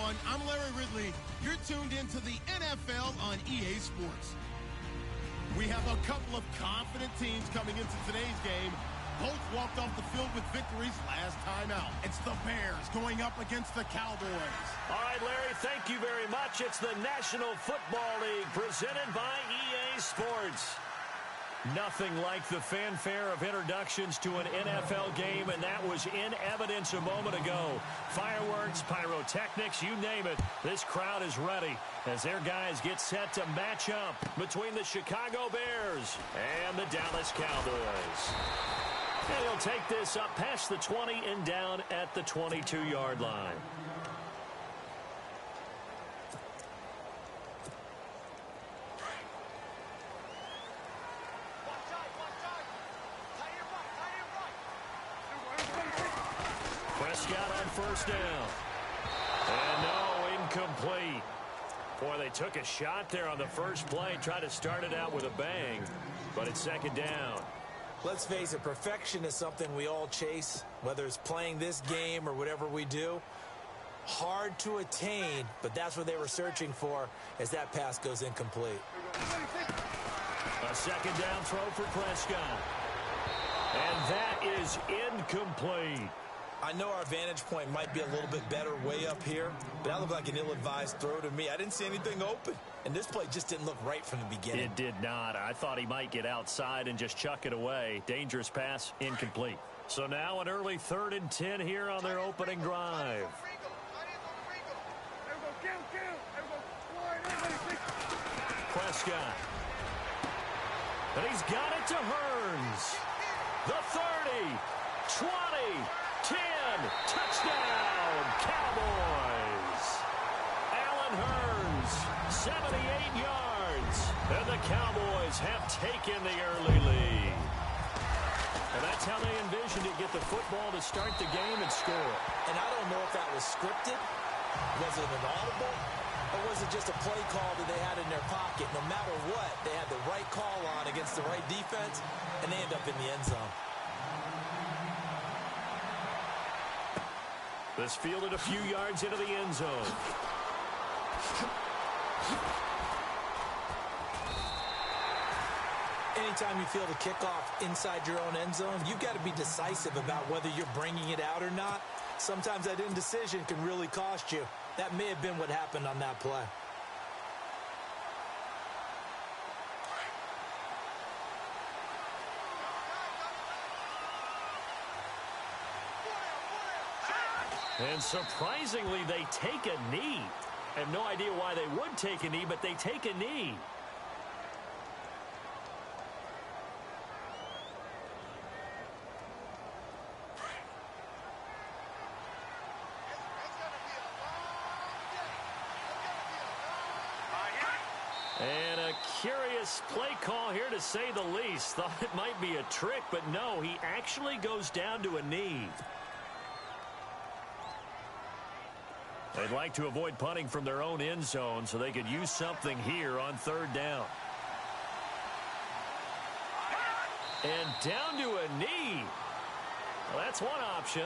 everyone. I'm Larry Ridley. You're tuned into the NFL on EA Sports. We have a couple of confident teams coming into today's game. Both walked off the field with victories last time out. It's the Bears going up against the Cowboys. All right, Larry, thank you very much. It's the National Football League presented by EA Sports. Nothing like the fanfare of introductions to an NFL game, and that was in evidence a moment ago. Fireworks, pyrotechnics, you name it. This crowd is ready as their guys get set to match up between the Chicago Bears and the Dallas Cowboys. And he'll take this up past the 20 and down at the 22-yard line. Prescott on first down. And no, incomplete. Boy, they took a shot there on the first play, tried to start it out with a bang, but it's second down. Let's face it, perfection is something we all chase, whether it's playing this game or whatever we do. Hard to attain, but that's what they were searching for as that pass goes incomplete. A second down throw for Prescott. And that is incomplete. I know our vantage point might be a little bit better way up here, but that looked like an ill-advised throw to me. I didn't see anything open, and this play just didn't look right from the beginning. It did not. I thought he might get outside and just chuck it away. Dangerous pass, incomplete. So now an early 3rd and 10 here on their opening drive. Prescott. And he's got it to Hearns. The 30, 20, 10, touchdown, Cowboys. Allen Hearns, 78 yards. And the Cowboys have taken the early lead. And that's how they envisioned it, get the football to start the game and score. And I don't know if that was scripted. Was it an audible? Or was it just a play call that they had in their pocket? No matter what, they had the right call on against the right defense, and they end up in the end zone. This fielded a few yards into the end zone. Anytime you field a kickoff inside your own end zone, you've got to be decisive about whether you're bringing it out or not. Sometimes that indecision can really cost you. That may have been what happened on that play. And surprisingly, they take a knee. I have no idea why they would take a knee, but they take a knee. And a curious play call here, to say the least. Thought it might be a trick, but no, he actually goes down to a knee. They'd like to avoid punting from their own end zone so they could use something here on 3rd down. And down to a knee. Well, that's one option.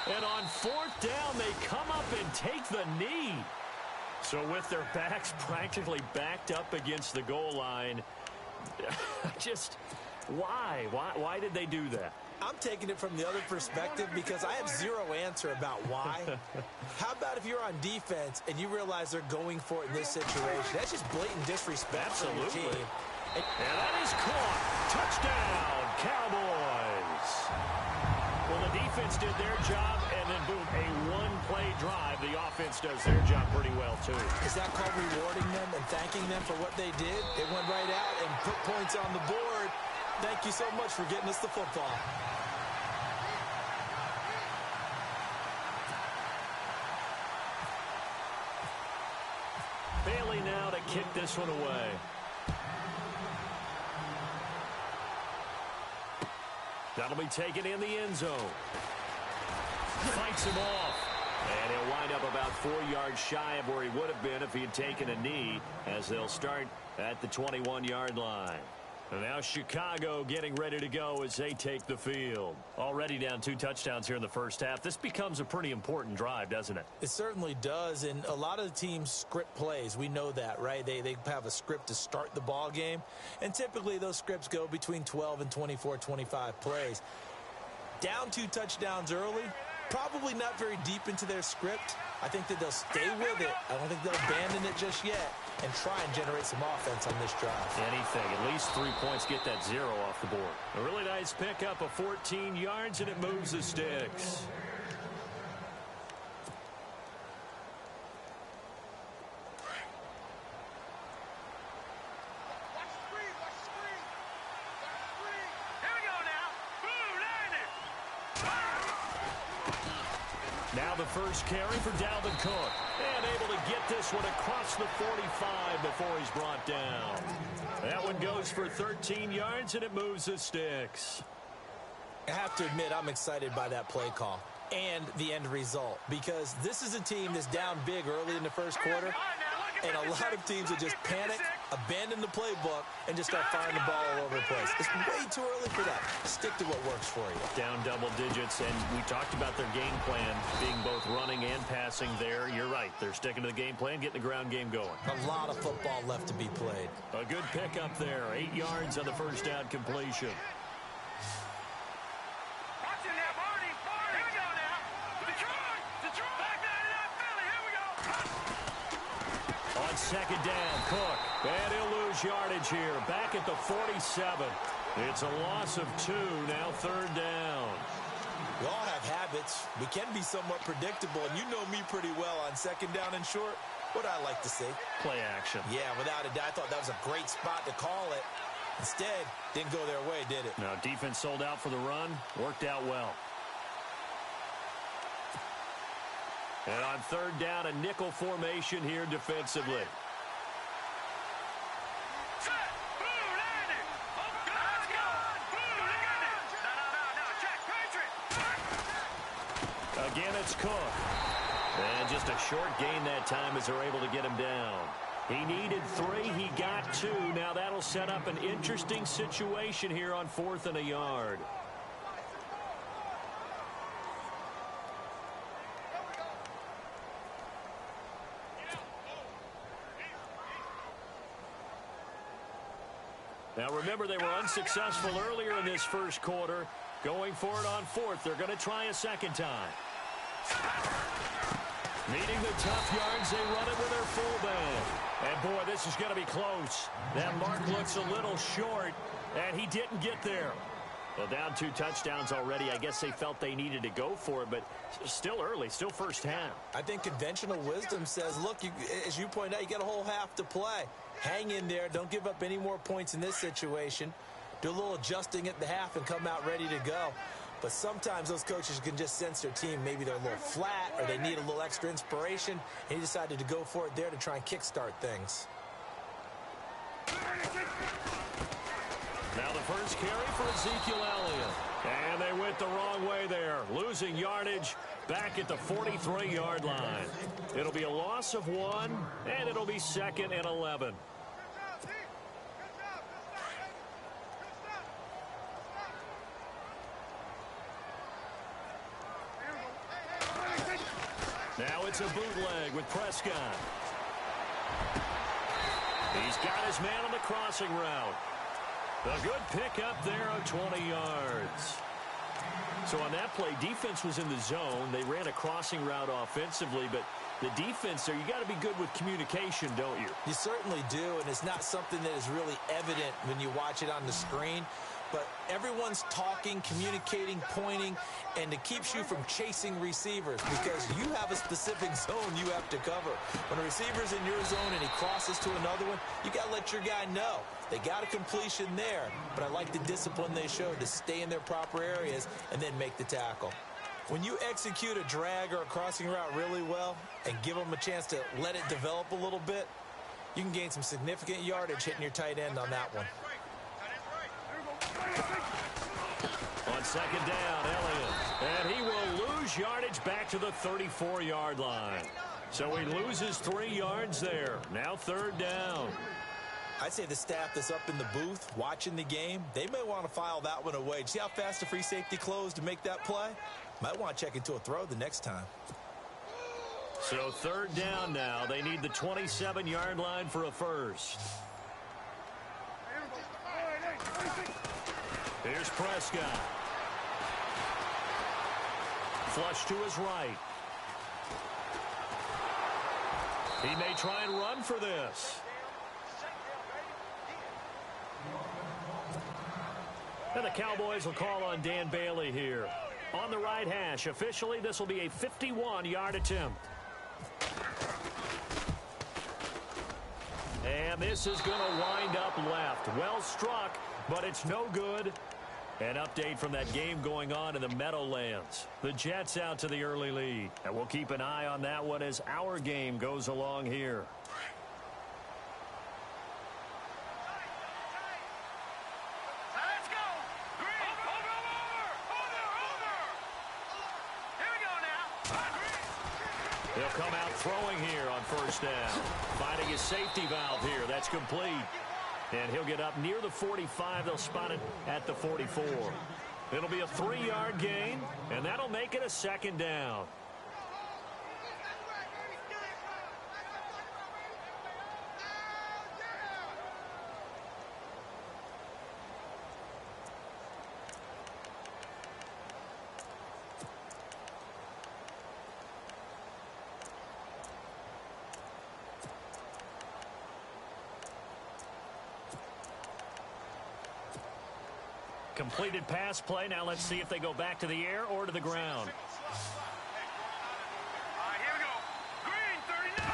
And on 4th down, they come up and take the knee. So with their backs practically backed up against the goal line, just why? Why did they do that? I'm taking it from the other perspective because I have zero answer about why. How about if you're on defense and you realize they're going for it in this situation? That's just blatant disrespect for your team. And that is caught. Touchdown, Cowboys. Well, the defense did their job, and then, boom, a one-play drive. The offense does their job pretty well, too. Is that called rewarding them and thanking them for what they did? They went right out and put points on the board. Thank you so much for getting us the football. Bailey now to kick this one away. That'll be taken in the end zone. Fights him off. And he'll wind up about 4 yards shy of where he would have been if he had taken a knee, as they'll start at the 21-yard line. And now Chicago getting ready to go as they take the field. Already down 2 touchdowns here in the first half. This becomes a pretty important drive, doesn't it? It certainly does, and a lot of the teams script plays. We know that, right? They have a script to start the ball game, and typically those scripts go between 12 and 24, 25 plays. Down 2 touchdowns early, probably not very deep into their script. I think that they'll stay with it. I don't think they'll abandon it just yet and try and generate some offense on this drive. Anything. At least 3 points, get that 0 off the board. A really nice pickup of 14 yards, and it moves the sticks. Now the first carry for Dalvin Cook. And able to get this one across the 45 before he's brought down. That one goes for 13 yards, and it moves the sticks. I have to admit, I'm excited by that play call and the end result, because this is a team that's down big early in the first quarter, and a lot of teams will just panic, abandon the playbook, and just start firing the ball all over the place. It's way too early for that. Stick to what works for you. Down double digits, and we talked about their game plan being both running and passing there. You're right. They're sticking to the game plan, getting the ground game going. A lot of football left to be played. A good pickup there. 8 yards on the first down completion. Second down, Cook. And he'll lose yardage here. Back at the 47. It's a loss of 2. Now 3rd down. We all have habits. We can be somewhat predictable, and you know me pretty well on 2nd down and short. What I like to see? Play action. Yeah, without a doubt. I thought that was a great spot to call it. Instead, didn't go their way, did it? No, defense sold out for the run. Worked out well. And on 3rd down, a nickel formation here defensively. Again, it's Cook. And just a short gain that time as they're able to get him down. He needed 3. He got 2. Now that'll set up an interesting situation here on 4th and a yard. Now remember, they were unsuccessful earlier in this first quarter. Going for it on 4th. They're going to try a second time. Needing the tough yards, they run it with their fullback. And boy, this is going to be close. That mark looks a little short, and he didn't get there. Well, down 2 touchdowns already. I guess they felt they needed to go for it, but still early, still first half. I think conventional wisdom says, look, as you point out, you got a whole half to play. Hang in there. Don't give up any more points in this situation. Do a little adjusting at the half and come out ready to go. But sometimes those coaches can just sense their team. Maybe they're a little flat or they need a little extra inspiration. And he decided to go for it there to try and kickstart things. Now the first carry for Ezekiel Elliott. And they went the wrong way there. Losing yardage back at the 43-yard line. It'll be a loss of 1, and it'll be 2nd and 11. Now it's a bootleg with Prescott. He's got his man on the crossing route. A good pickup there of 20 yards. So on that play, defense was in the zone. They ran a crossing route offensively, but the defense there, you got to be good with communication, don't you? You certainly do, and it's not something that is really evident when you watch it on the screen. But everyone's talking, communicating, pointing, and it keeps you from chasing receivers because you have a specific zone you have to cover. When a receiver's in your zone and he crosses to another one, you got to let your guy know. They got a completion there, but I like the discipline they showed to stay in their proper areas and then make the tackle. When you execute a drag or a crossing route really well and give them a chance to let it develop a little bit, you can gain some significant yardage hitting your tight end on that one. On second down, Elliott. And he will lose yardage back to the 34-yard line. So he loses 3 yards there. Now third down. I'd say the staff that's up in the booth watching the game, they may want to file that one away. See how fast the free safety closed to make that play? Might want to check into a throw the next time. So third down now. They need the 27-yard line for a first. Here's Prescott. Flush to his right. He may try and run for this. And the Cowboys will call on Dan Bailey here. On the right hash, officially, this will be a 51-yard attempt. And this is going to wind up left. Well struck, but it's no good. An update from that game going on in the Meadowlands. The Jets out to the early lead. And we'll keep an eye on that one as our game goes along here. He'll come out throwing here on first down. Finding his safety valve here. That's complete. And he'll get up near the 45. They'll spot it at the 44. It'll be a 3-yard gain, and that'll make it a second down. Completed pass play. Now let's see if they go back to the air or to the ground. Here we go. Green, 39.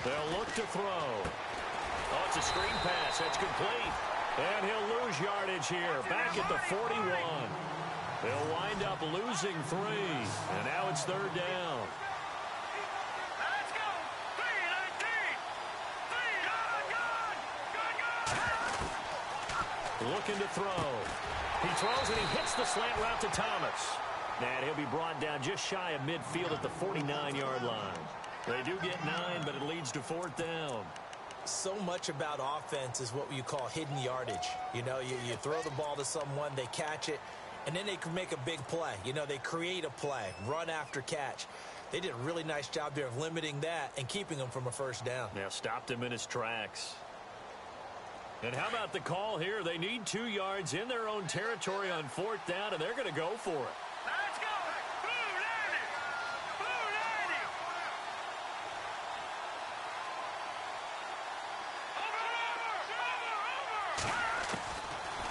They'll look to throw. Oh, it's a screen pass. That's complete. And he'll lose yardage here. Back at the 41. They'll wind up losing 3. And now it's third down. Let's go. 3-19. 3, Looking to throw. He throws and he hits the slant route to Thomas. And he'll be brought down just shy of midfield at the 49-yard line. They do get 9, but it leads to fourth down. So much about offense is what you call hidden yardage. You know, you throw the ball to someone, they catch it, and then they can make a big play. You know, they create a play, run after catch. They did a really nice job there of limiting that and keeping him from a first down. Yeah, stopped him in his tracks. And how about the call here? They need 2 yards in their own territory on fourth down, and they're going to go for it. Let's go. Blue 90. Over.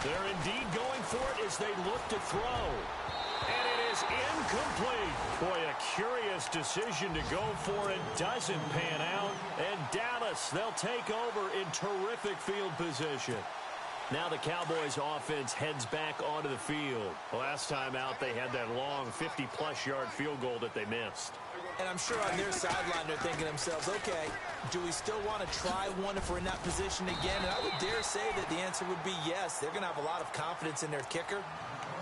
They're indeed going for it as they look to throw. And it is incomplete. Boy, a curious decision to go for it. Doesn't pan out. And Dallas, they'll take over in terrific field position. Now the Cowboys offense heads back onto the field. Last time out, they had that long 50-plus yard field goal that they missed. And I'm sure on their sideline they're thinking to themselves, okay, do we still want to try one if we're in that position again? And I would dare say that the answer would be yes. They're going to have a lot of confidence in their kicker.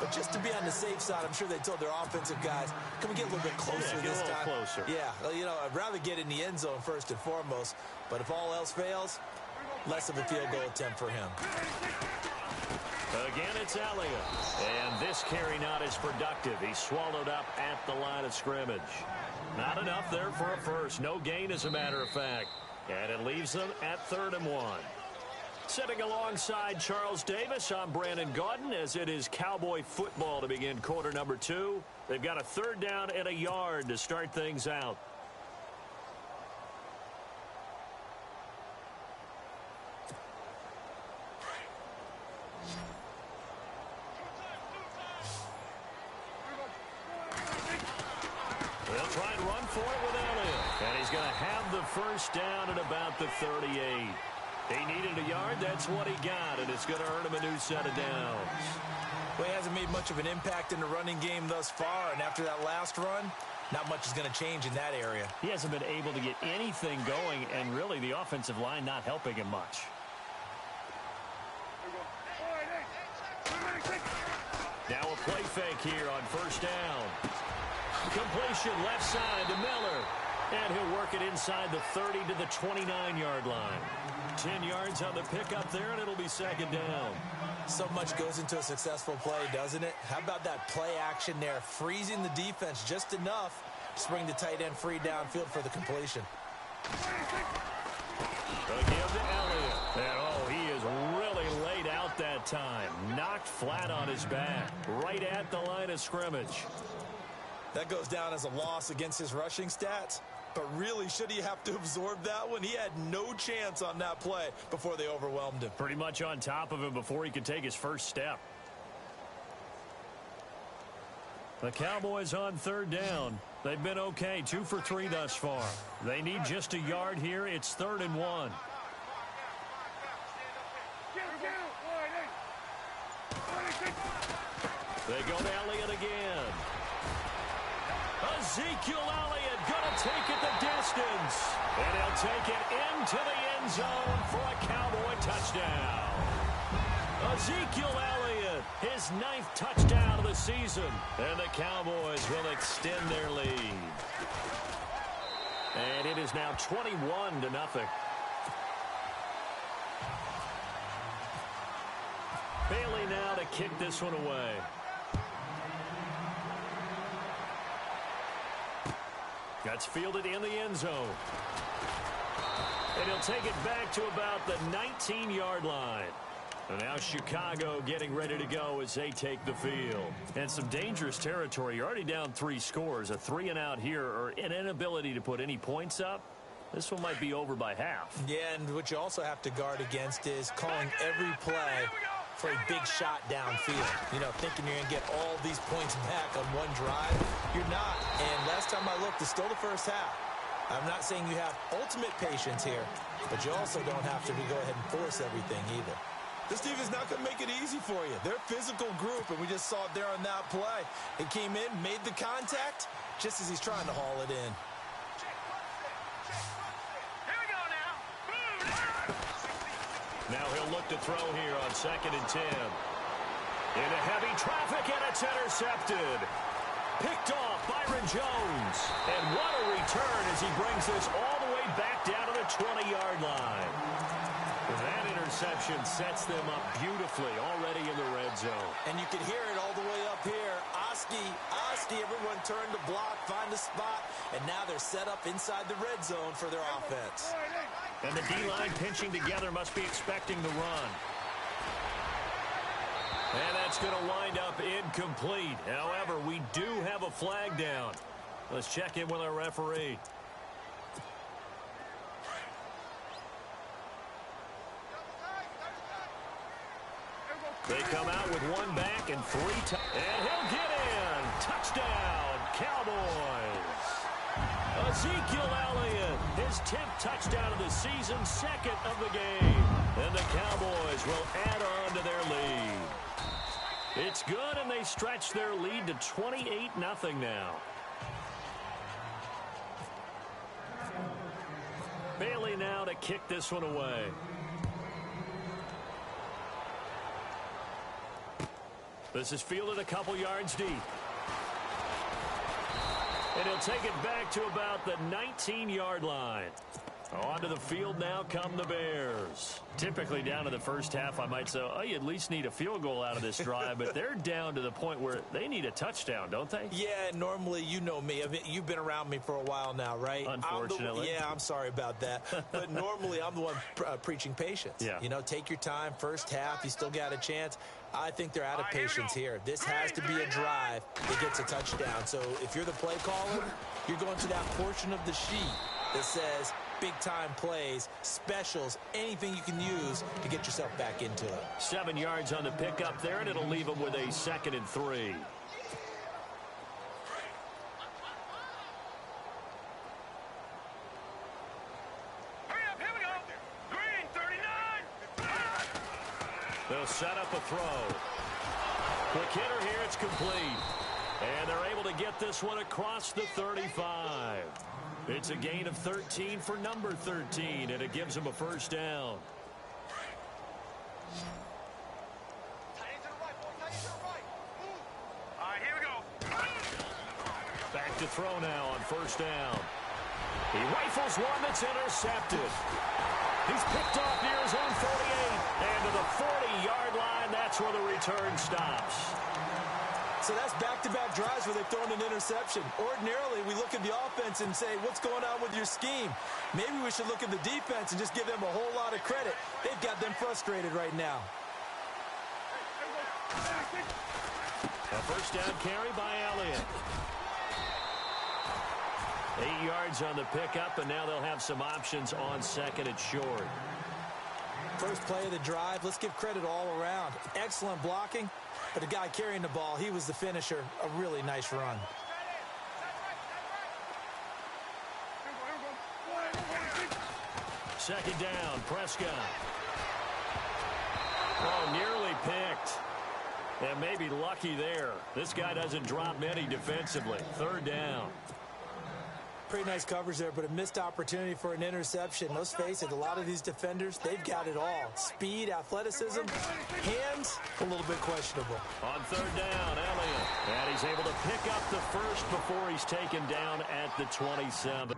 But just to be on the safe side, I'm sure they told their offensive guys, can we get a little bit closer this time? Closer. Yeah, you know, I'd rather get in the end zone first and foremost. But if all else fails, less of a field goal attempt for him. Again, it's Elliott. And this carry not as productive. He's swallowed up at the line of scrimmage. Not enough there for a first. No gain, as a matter of fact. And it leaves them at 3rd and 1. Sitting alongside Charles Davis, I'm Brandon Gaudin, as it is Cowboy football to begin quarter number 2. They've got a 3rd down and a yard to start things out. They'll try and run for it with Elliott. And he's going to have the first down at about the 38. He needed a yard. That's what he got, and it's going to earn him a new set of downs. Well, he hasn't made much of an impact in the running game thus far, and after that last run, not much is going to change in that area. He hasn't been able to get anything going, and really the offensive line not helping him much. Now a play fake here on first down. Completion left side to Miller. And he'll work it inside the 30 to the 29-yard line. 10 yards on the pickup there, and it'll be second down. So much goes into a successful play, doesn't it? How about that play action there, freezing the defense just enough to bring the tight end free downfield for the completion. They'll give to Elliott. And, oh, he is really laid out that time. Knocked flat on his back, right at the line of scrimmage. That goes down as a loss against his rushing stats. But really, should he have to absorb that one? He had no chance on that play before they overwhelmed him. Pretty much on top of him before he could take his first step. The Cowboys on third down. They've been okay, 2 for 3 thus far. They need just a yard here. It's 3rd and 1. They go to Elliott again. Ezekiel Elliott going to take it the distance. And he'll take it into the end zone for a Cowboy touchdown. Ezekiel Elliott, his 9th touchdown of the season. And the Cowboys will extend their lead. And it is now 21-0. Bailey now to kick this one away. That's fielded in the end zone. And he'll take it back to about the 19-yard line. And now Chicago getting ready to go as they take the field. And some dangerous territory. You're already down 3 scores. A 3-and-out here, or an inability to put any points up. This one might be over by half. Yeah, and what you also have to guard against is calling every play for a big shot downfield. You know, thinking you're going to get all these points back on one drive. You're not. And last time I looked, it's still the first half. I'm not saying you have ultimate patience here, but you also don't have to go ahead and force everything either. This team is not going to make it easy for you. They're a physical group, and we just saw it there on that play. It came in, made the contact, just as he's trying to haul it in. Here we go now. Now he'll look to throw here on 2nd and 10. Into heavy traffic, and it's intercepted. Picked off Byron Jones. And what a return as he brings this all the way back down to the 20-yard line. That interception sets them up beautifully already in the red zone. And you can hear it all the way up here. Oski, everyone turned to block, find a spot, and now they're set up inside the red zone for their offense. And the D-line pinching together must be expecting the run. And that's going to wind up incomplete. However, we do have a flag down. Let's check in with our referee. They come out with 1 back and 3 and he'll get in. Touchdown, Cowboys. Ezekiel Elliott, his 10th touchdown of the season, 2nd of the game. And the Cowboys will add on to their lead. It's good, and they stretch their lead to 28-0 now. Bailey now to kick this one away. This is fielded a couple yards deep. And he'll take it back to about the 19-yard line. Onto the field now come the Bears. Typically down to the first half, I might say, oh, you at least need a field goal out of this drive, but they're down to the point where they need a touchdown, don't they? Yeah, normally, you know me. I mean, you've been around me for a while now, right? Unfortunately. I'm sorry about that. But normally, I'm the one preaching patience. Yeah. You know, take your time. First half, you still got a chance. I think they're out of patience here. This has to be a drive that gets a touchdown. So if you're the play caller, you're going to that portion of the sheet that says big-time plays, specials, anything you can use to get yourself back into it. 7 yards on the pickup there, and it'll leave them with a 2nd and 3. Hurry up, here we go. Green, 39. They'll set up a throw. Quick hitter here, it's complete. And they're able to get this one across the 35. It's a gain of 13 for number 13, and it gives them a first down. Tight to the right, boy. Tight to the right. Move. to throw now on first down. He rifles one that's intercepted. He's picked off near his own 48. And to the 40-yard line, that's where the return stops. So that's back-to-back drives where they've thrown an interception. Ordinarily, we look at the offense and say, what's going on with your scheme? Maybe we should look at the defense and just give them a whole lot of credit. They've got them frustrated right now. A first down carry by Elliott. 8 yards on the pickup, and now they'll have some options on second and short. First play of the drive, let's give credit all around. Excellent blocking, but the guy carrying the ball, he was the finisher. A really nice run. Second down, Prescott. Oh, nearly picked. And maybe lucky there. This guy doesn't drop many defensively. Third down. Pretty nice coverage there, but a missed opportunity for an interception. Let's face it, a lot of these defenders, they've got it all. Speed, athleticism, hands, a little bit questionable. On third down, Elliott. And he's able to pick up the first before he's taken down at the 27.